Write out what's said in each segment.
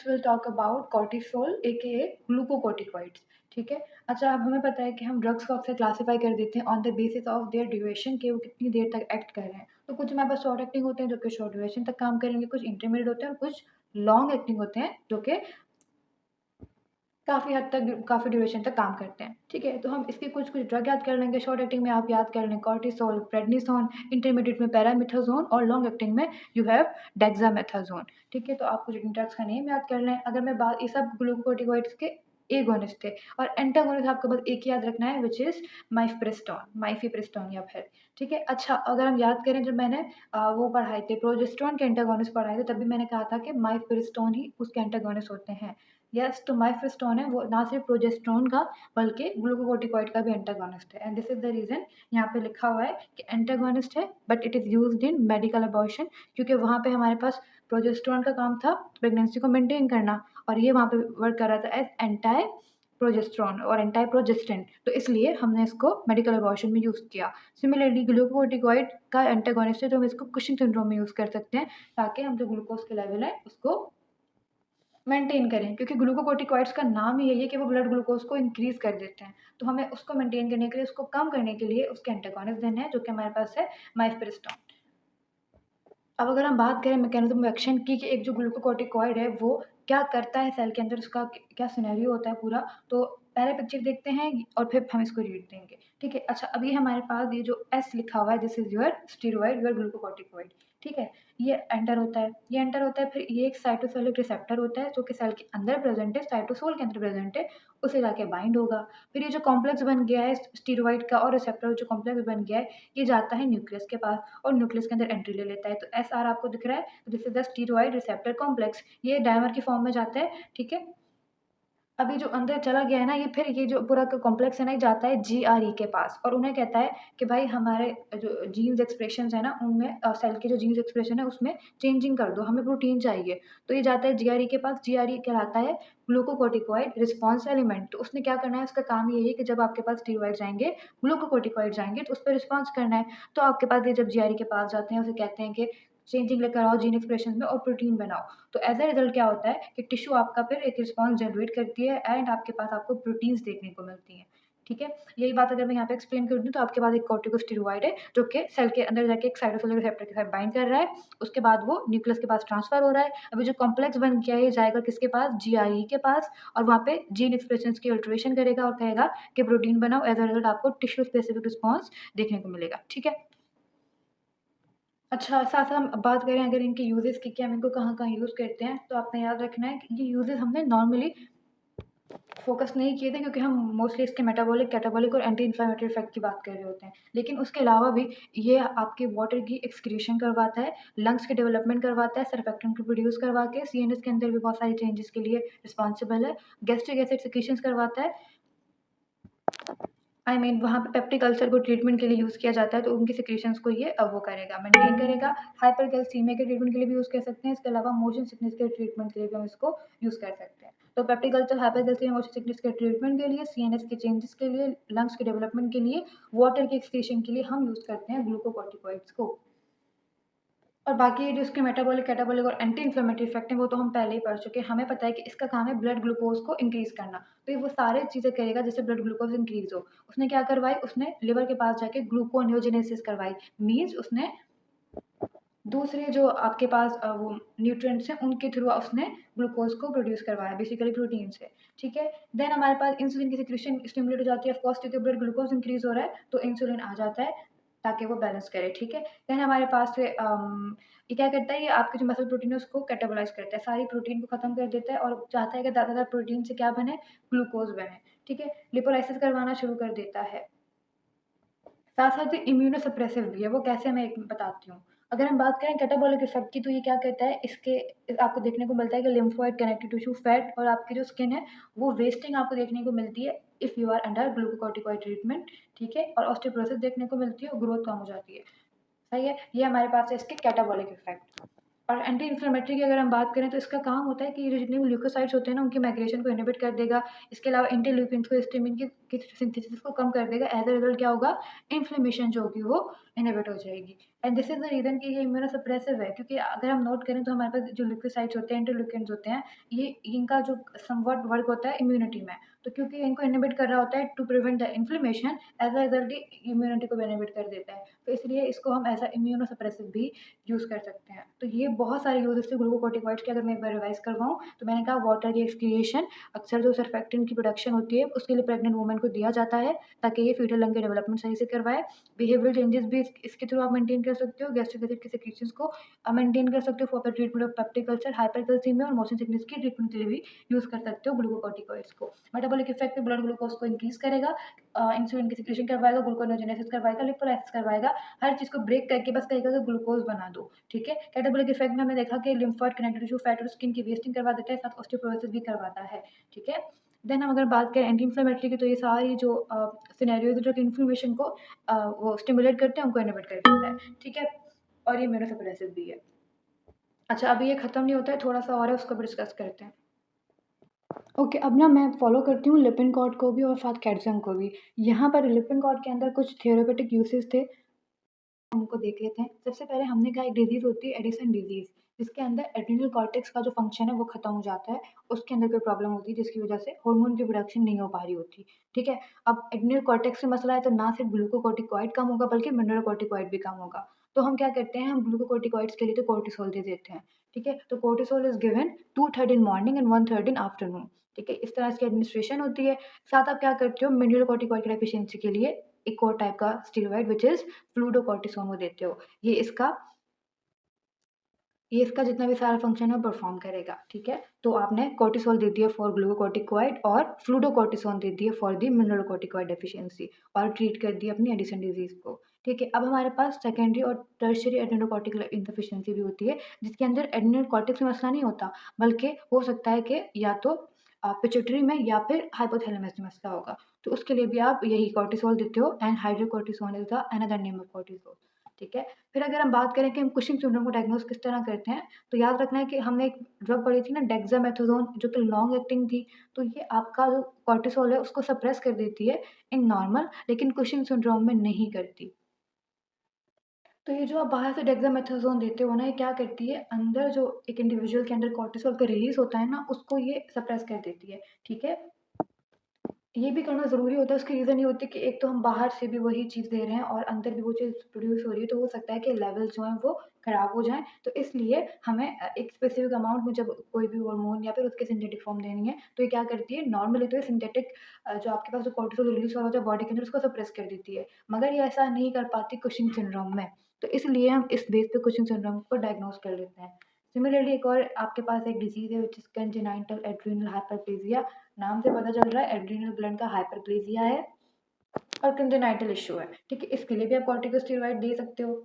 Next will talk about cortisol aka glucocorticoids. ठीक है। अच्छा, अब हमें पता है कि हम ड्रग्स को अक्सर क्लासिफाई कर देते हैं on the basis of their duration, कि वो कितनी देर तक एक्ट कर रहे हैं। तो कुछ हमारे पास शॉर्ट एक्टिंग होते हैं जो कि शॉर्ट ड्यूरेशन तक काम करेंगे, कुछ इंटरमीडिएट होते हैं और कुछ लॉन्ग एक्टिंग होते हैं जो कि काफ़ी हद तक काफ़ी ड्यूरेशन तक काम करते हैं। ठीक है, तो हम इसके कुछ कुछ ड्रग याद कर लेंगे। शॉर्ट एक्टिंग में आप याद कर लें कॉर्टिसोल, प्रेडनिसोन, इंटरमीडिएट में पैरामीथाजोन और लॉन्ग एक्टिंग में यू हैव डेक्सामेथाजोन। ठीक है, तो आप कुछ ड्रग्स का नेम याद कर लें। अगर मैं बात, ये सब ग्लूकोकोर्टिकॉइड्स के एगोनिस्ट थे, और एंटागोनिस्ट आपको बस एक ही याद रखना है, विच इज़ माइफेप्रिस्टोन या फिर। ठीक है। अच्छा, अगर हम याद करें, जब मैंने वो पढ़ाए थे प्रोजेस्टेरोन के एंटागोनिस्ट पढ़ाए थे, तब भी मैंने कहा था कि माइफेप्रिस्टोन ही उसके एंटागोनिस्ट होते हैं। यस, तो माइफेस्टोन है वो ना सिर्फ प्रोजेस्टेरोन का बल्कि ग्लूकोकोर्टिकॉइड का भी एंटागोनिस्ट है, and this is the reason यहाँ पे लिखा हुआ है कि एंटागोनिस्ट है, but it is used in medical abortion, क्योंकि वहाँ पे हमारे पास प्रोजेस्टेरोन का काम था प्रेगनेंसी को मेंटेन करना, और ये वहाँ पे वर्क कर रहा था एज एंटाई प्रोजेस्टेरोन और एंटाई प्रोजेस्टेंट, तो इसलिए हमने इसको मेडिकल अबॉर्शन में यूज़ किया। सिमिलरली ग्लूकोकोर्टिकॉइड का एंटागोनिस्ट है जो हम इसको कुशिंग सिंड्रोम में यूज़ कर सकते हैं, ताकि हम जो ग्लूकोज के लेवल है उसको मेंटेन करें, क्योंकि ग्लूकोकोर्टिकॉइड्स का नाम ही यही है कि वो ब्लड ग्लूकोज को इंक्रीज कर देते हैं। तो हमें उसको मेंटेन करने के लिए, उसको कम करने के लिए उसके एंटागोनिस्ट देने हैं, जो कि हमारे पास है माइफेप्रिस्टोन। अब अगर हम बात करें मैकेनिज्म ऑफ एक्शन की, कि एक जो ग्लूकोकोर्टिकॉइड है वो क्या करता है सेल के अंदर, उसका क्या सिनेरियो होता है पूरा, तो पहले पिक्चर देखते हैं और फिर हम इसको रीड देंगे। ठीक है। अच्छा, अभी हमारे पास ये जो एस लिखा हुआ है, this is your steroid, your glucocorticoid. ठीक है। ये एंटर होता है, ये एंटर होता है, फिर ये एक साइटोसोलिक रिसेप्टर होता है जो कि सेल के अंदर प्रेजेंट है, साइटोसोल के अंदर प्रेजेंट है, उसे जाके बाइंड होगा। फिर ये जो कॉम्प्लेक्स बन गया है स्टीरॉइड का और रिसेप्टर जो कॉम्प्लेक्स बन गया है, ये जाता है न्यूक्लियस के पास और न्यूक्लियस के अंदर एंट्री ले लेता है। तो एस आर आपको दिख रहा है, this is the steroid receptor complex, ये डायमर की फॉर्म में जाता है। ठीक है। अभी जो अंदर चला गया है ना, ये फिर ये जो पूरा कॉम्प्लेक्स है ना, ये जाता है जीआरई के पास, और उन्हें कहता है कि भाई हमारे जो जीन्स एक्सप्रेशंस है ना, उनमें सेल के जो जीन्स एक्सप्रेशन है उसमें चेंजिंग कर दो, हमें प्रोटीन चाहिए। तो ये जाता है जीआरई के पास, जीआरई कहलाता है ग्लूकोकोर्टिकॉइड रिस्पॉन्स एलिमेंट। तो उसने क्या करना है, उसका काम यही है कि जब आपके पास स्टीरॉइड जाएंगे, ग्लूकोकोर्टिकॉइड जाएंगे, तो उस पर रिस्पॉन्स करना है। तो आपके पास ये जब जीआरई के पास जाते हैं, उसे कहते हैं कि चेंजिंग लेकर आओ जीन एक्सप्रेशन में और प्रोटीन बनाओ। तो एज अ रिजल्ट क्या होता है कि टिश्यू आपका फिर एक रिस्पॉन्स जनरेट करती है, एंड आपके पास आपको प्रोटीन्स देखने को मिलती हैं। ठीक है। यही बात अगर मैं यहाँ पे एक्सप्लेन कर दूँ, तो आपके पास एक कॉर्टिकोस्टेरॉइड है जो कि सेल के अंदर जाके एक साइटोसोलर रिसेप्टर के साथ बाइंड कर रहा है, उसके बाद वो न्यूक्लियस के पास ट्रांसफर हो रहा है। अभी जो कॉम्प्लेक्स बन गया है, जाएगा किसके पास, जीआरई के पास, और वहाँ पे जीन एक्सप्रेशन की अल्टरेशन करेगा और कहेगा कि प्रोटीन बनाओ। एज अ रिजल्ट आपको टिश्यू स्पेसिफिक रिस्पॉन्स देखने को मिलेगा। ठीक है। अच्छा, साथ हम बात करें अगर इनके यूज़ेज़ की, कि हम इनको कहाँ-कहाँ यूज़ करते हैं, तो आपने याद रखना है कि ये यूज़ेज़ हमने नॉर्मली फ़ोकस नहीं किए थे, क्योंकि हम मोस्टली इसके मेटाबॉलिक, कैटाबॉलिक और एंटी इन्फ्लेमेटरी इफ़ेक्ट की बात कर रहे होते हैं। लेकिन उसके अलावा भी ये आपके वाटर की एक्सक्रीशन करवाता है, लंग्स की डेवलपमेंट करवाता है, सर्फैक्टेंट को प्रोड्यूस करवा के सीएनएस के अंदर भी बहुत सारी चेंजेस के लिए रिस्पॉन्सिबल है, गैस्ट्रिक एसिड सिक्रीशंस करवाता है। वहाँ पे पेप्टिक अल्सर को ट्रीटमेंट के लिए यूज़ किया जाता है, तो उनकी सिक्रीशंस को ये वो करेगा, मेंटेन करेगा। हाइपरकैल्सीमिया के ट्रीटमेंट के लिए भी यूज़ कर सकते हैं। इसके अलावा मोशन सिकनेस के ट्रीटमेंट के लिए भी हम इसको यूज़ कर सकते हैं। तो peptic ulcer, hypercalcaemia, motion sickness के ट्रीटमेंट के लिए, सीएनएस के चेंजेस के लिए, लंग्स के डेवलपमेंट के लिए, वाटर की एक्सक्रीशन के लिए हम यूज़ करते हैं ग्लूकोकोर्टिकॉइड्स को। और बाकी जो इसके मेटाबॉलिक, कैटाबॉलिक और एंटी इन्फ्लेमेटरी इफेक्ट हैं, वो तो हम पहले ही पढ़ चुके हैं। हमें पता है कि इसका काम है ब्लड ग्लूकोज को इंक्रीज़ करना। तो ये वो सारी चीज़ें करेगा जिससे ब्लड ग्लूकोज इंक्रीज़ हो। उसने क्या करवाई, उसने लिवर के पास जाके ग्लूकोनियोजेनेसिस करवाई। मीन्स उसने दूसरे जो आपके पास वो न्यूट्रिएंट्स हैं, उनके थ्रू उसने ग्लूकोज को प्रोड्यूस करवाया, बेसिकली प्रोटीन से। ठीक है। देन हमारे पास इंसुलिन की सिक्रीशन स्टिमुलेट हो जाती है, ऑफ कोर्स, क्योंकि ब्लड ग्लूकोज इंक्रीज़ हो रहा है, तो इंसुलिन आ जाता है ताकि वो बैलेंस करे। ठीक है। देन हमारे पास फिर ये क्या करता है, ये आपके जो मसल प्रोटीन है उसको कैटाबोलाइज़ करता है, सारी प्रोटीन को ख़त्म कर देता है, और चाहता है कि ज़्यादातर प्रोटीन से क्या बने, ग्लूकोज बने। ठीक है। लिपोलाइसिस करवाना शुरू कर देता है। साथ-साथ ये इम्यूनो भी है, वो कैसे मैं एक बताती हूँ। अगर हम बात करें कैटाबॉलिक इफ़ेक्ट की, तो ये क्या कहता है, इसके आपको देखने को मिलता है कि लिम्फोइड, कनेक्टिव टिश्यू, फैट और आपकी जो स्किन है, वो वेस्टिंग आपको देखने को मिलती है if you are under glucocorticoid treatment. ठीक है। और ऑस्टियोपोरोसिस देखने को मिलती है और ग्रोथ कम हो जाती है। सही है। ये हमारे पास है इसके कैटाबॉलिक इफ़ेक्ट। और एंटी इन्फ्लेमेटरी की अगर हम बात करें तो इसका काम होता है कि ये जो जितने भी ल्यूकोसाइट्स होते हैं ना उनकी माइग्रेशन को इनहिबिट कर देगा। इसके अलावा इंटरल्यूकिन्स को हिस्टामिन की सिंथेसिस को कम कर देगा। एज अ रिजल्ट क्या होगा, इन्फ्लेमेशन जो होगी वो इनहिबिट हो जाएगी। And this is the reason कि ये इम्यूनोसप्रेसिव है, क्योंकि अगर हम नोट करें तो हमारे पास जो ल्यूकोसाइट्स होते हैं, इंटरल्यूकिन्स होते हैं, ये इनका जो समवट वर्क होता है इम्यूनिटी में, तो क्योंकि इनको इनहिबिट कर रहा होता है to prevent the inflammation, as a result immunity को बेनिफिट कर देता है। तो इसलिए इसको हम एज अ इम्यूनोसप्रेसिव भी यूज़ कर सकते हैं। तो ये बहुत सारे यूजेस थे ग्लूकोकोर्टिकॉइड्स के। अगर मैं एक बार रिवाइज करवाऊँ तो मैंने कहा वाटर की एक्सक्रिएशन, अक्सर जो सर्फेक्टेंट की प्रोडक्शन होती है उसके लिए प्रेग्नेंट वुमेन को दिया जाता है ताकि ये फीटल लंग के डेवलपमेंट सही से करवाए। बिहेवियरल चेंजेस भी इसके थ्रू आप मेंटेन कर सकते हो। गैस्ट्रिक एसिड की सिक्रीशंस को मेंटेन कर सकते हो for the treatment of peptic ulcer, hypercalcaemia और मोशन सिकनेस की ट्रीटमेंट के लिए भी यूज़ कर सकते हो ग्लूकोकोर्टिकॉइड्स को। मेटाबॉलिक इफेक्ट में ब्लड ग्लूकोज को इंक्रीज करेगा, इंसुलिन की सिक्रीशन करवाएगा, ग्लूकोनोजेनेसिस करवाएगा, लिपोलाइसिस करवाएगा, हर चीज़ को ब्रेक करके बस कहेगा कि ग्लूकोज बना दो। ठीक है। कैटाबॉलिक इफेक्ट में हमने देखा कि लिम्फोइड कनेक्टिव टिश्यू, फैट और स्किन की वेस्टिंग करवा देता है, साथ ऑस्टियोपोरोसिस भी करवाता है। ठीक है। देन हम अगर बात करें एंटी इन्फ्लेमेटरी की, तो ये सारी जो सिनेरियोज जो कि इन्फ्लेमेशन को वो स्टिमुलेट करते हैं, उनको इनहिबिट कर देता है। ठीक है। और ये इम्यूनोसप्रेसिव भी है। अच्छा, अभी ये खत्म नहीं होता है, थोड़ा सा और है, उसको भी डिस्कस करते हैं। ओके, अब ना मैं फ़ॉलो करती हूँ लिपिनकॉर्ड को भी और साथ कैल्शियम को भी। यहाँ पर लिपिनकॉर्ड के अंदर कुछ थेरेपेटिक यूसेस थे, उनको देख लेते हैं। सबसे पहले हमने कहा एक डिज़ीज़ होती है एडिसन डिज़ीज़, जिसके अंदर एड्रिनल कॉर्टेक्स का जो फ़ंक्शन है वो ख़त्म हो जाता है। उसके अंदर कोई प्रॉब्लम होती है जिसकी वज़ह से हार्मोन की प्रोडक्शन नहीं हो पा रही होती, ठीक है? अब एड्रिनल कॉर्टेक्स से मसला है तो ना सिर्फ़ ग्लूकोकोर्टिकॉइड कम होगा बल्कि मिनरलोकोर्टिकॉइड भी कम होगा। तो हम क्या करते हैं, हम ग्लूकोकोर्टिकॉइड्स के लिए तो कोर्टिसोल दे देते हैं, ठीक है? तो cortisol is given 2/3 in morning and 1/3 in afternoon, ठीक है? इस तरह इसकी एडमिनिस्ट्रेशन होती है। साथ आप क्या करते हो, मिनरलोकोर्टिकॉइड की डेफिशिएंसी के लिए एक और टाइप का स्टेरॉइड व्हिच इज़ फ्लूडोकॉर्टिसोन वो देते हो। ये इसका जितना भी सारा फंक्शन है वो परफॉर्म करेगा, ठीक है? तो आपने कोर्टिसोल दे दिया फॉर ग्लूकोकोर्टिकॉइड और फ्लूडोकॉर्टिसोन दे दिया फॉर द मिनरलोकोर्टिकॉइड डेफिशिएंसी और ट्रीट कर दी अपनी एडिसन डिजीज़ को, ठीक है? अब हमारे पास सेकेंडरी और टर्शियरी एड्रेनोकॉर्टिकल इनसफिशिएंसी भी होती है, जिसके अंदर एड्रेनल कॉर्टेक्स में मसला नहीं होता, बल्कि हो सकता है कि या तो पिट्यूटरी में या फिर हाइपोथैलेमस में मसला होगा। तो उसके लिए भी आप यही कोर्टिसोल देते हो and hydrocortisone is the another name of cortisol, ठीक है? फिर अगर हम बात करें कि हम कुशिंग सिंड्रोम को डायग्नोस किस तरह करते हैं, तो याद रखना है कि हमने एक ड्रग पढ़ी थी ना डेक्सामेथासोन, जो कि लॉन्ग एक्टिंग थी। तो ये आपका जो कॉर्टिसोल है उसको सप्रेस कर देती है इन नॉर्मल, लेकिन कुशिंग सिंड्रोम में नहीं करती। तो ये जो आप बाहर से डेक्सामेथासोन देते हो ना, ये क्या करती है, अंदर जो एक इंडिविजुअल के अंदर कॉर्टिसोल का रिलीज़ होता है ना, उसको ये सप्रेस कर देती है, ठीक है? ये भी करना ज़रूरी होता है, उसकी रीज़न ये होती है कि एक तो हम बाहर से भी वही चीज़ दे रहे हैं और अंदर भी वो चीज़ प्रोड्यूस हो रही है, तो हो सकता है कि लेवल जो हैं वो ख़राब हो जाएँ। तो इसलिए हमें एक स्पेसिफ़िक अमाउंट में जब कोई भी हार्मोन या फिर उसकी सिंथेटिक फ़ॉर्म देनी है, तो ये क्या करती है, नॉर्मली तो ये सिंथेटिक जो आपके पास जो कोर्टिसोल रिलीज़ हो रहा होता है बॉडी के अंदर, उसको सप्रेस कर देती है। मगर ये ऐसा नहीं कर पाती कुशिंग सिंड्रोम में। तो इसलिए हम इस बेस पे कुशिंग सिंड्रोम को डायग्नोज़ कर लेते हैं। सिमिलरली एक और आपके पास एक डिज़ीज़ है व्हिच इज़ कंजेनाइटल एड्रेनल हाइपरप्लेज़िया। नाम से पता चल रहा है एड्रेनल ग्लैंड का हाइपरप्लेज़िया है और कंजेनाइटल इश्यू है, ठीक है? इसके लिए भी आप कॉर्टिकोस्टेरॉइड दे सकते हो।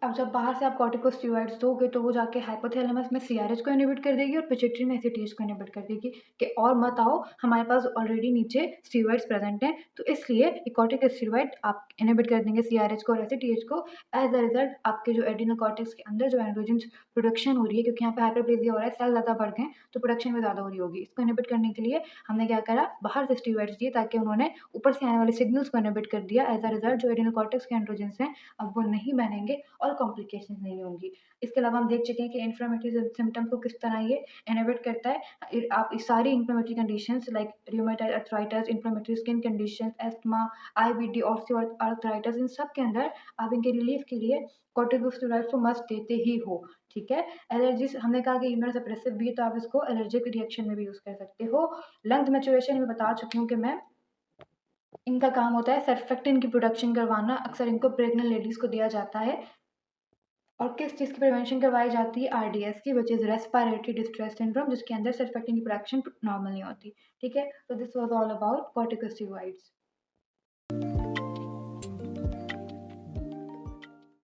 अब जब बाहर से आप कॉर्टिकोस्टेरॉइड्स दोगे तो वो जाके हाइपोथैलेमस में सीआरएच को इनहिबिट कर देगी और पिट्यूटरी में एसीटीएच को इनहिबिट कर देगी कि और मत आओ, हमारे पास ऑलरेडी नीचे स्टेरॉइड्स प्रेजेंट हैं। तो इसलिए ये कॉर्टिकोस्टेरॉइड आप इनहिबिट कर देंगे सीआरएच को और एसीटीएच को। एज अ रिजल्ट आपके जो एड्रिनल कॉर्टेक्स के अंदर जो एंड्रोजन प्रोडक्शन हो रही है, क्योंकि यहाँ पे हाइपरप्लेजिया हो रहा है, सेल ज़्यादा बढ़ गए हैं, तो प्रोडक्शन में ज़्यादा हो रही होगी। इसको इनहिबिट करने के लिए हमने क्या करा, बाहर से स्टेरॉइड्स दिए ताकि उन्होंने ऊपर से आने वाले सिग्नल्स को इनहिबिट कर दिया। एज अ रिजल्ट जो एड्रिनल कॉर्टेक्स के एंड्रोजन्स हैं अब वो नहीं बनेंगे और कॉम्प्लिकेशंस नहीं होंगी। इसके अलावा हम देख चुके हैं कि इन्फ्लेमेटरी सिम्पटम्स को किस तरह ये इनहिबिट करता है। आप इस सारी inflammatory conditions like rheumatoid arthritis, inflammatory skin conditions, asthma, IBD, osteoarthritis, इन सब के अंदर आप इनके रिलीफ के लिए कॉर्टिकोस्टेरॉइड्स तो मस्ट देते ही हो, ठीक है? एलर्जीज़ हमने कहा कि इम्यूनोसप्रेसिव भी है, तो आप इसको एलर्जिक रिएक्शन में भी यूज़ कर सकते हो। लंग्स मैच्योरेशन में बता चुकी हूँ कि मैं इनका काम होता है सर्फेक्टेंट की प्रोडक्शन करवाना, अक्सर इनको प्रेग्नेंट लेडीज़ को दिया जाता है। और किस चीज़ की प्रिवेंशन करवाई जाती है, आरडीएस की, which is respiratory distress syndrome, जिसके अंदर सर्फेक्टेंट की प्रोडक्शन नॉर्मल नहीं होती, ठीक है? तो this was all about corticosteroids.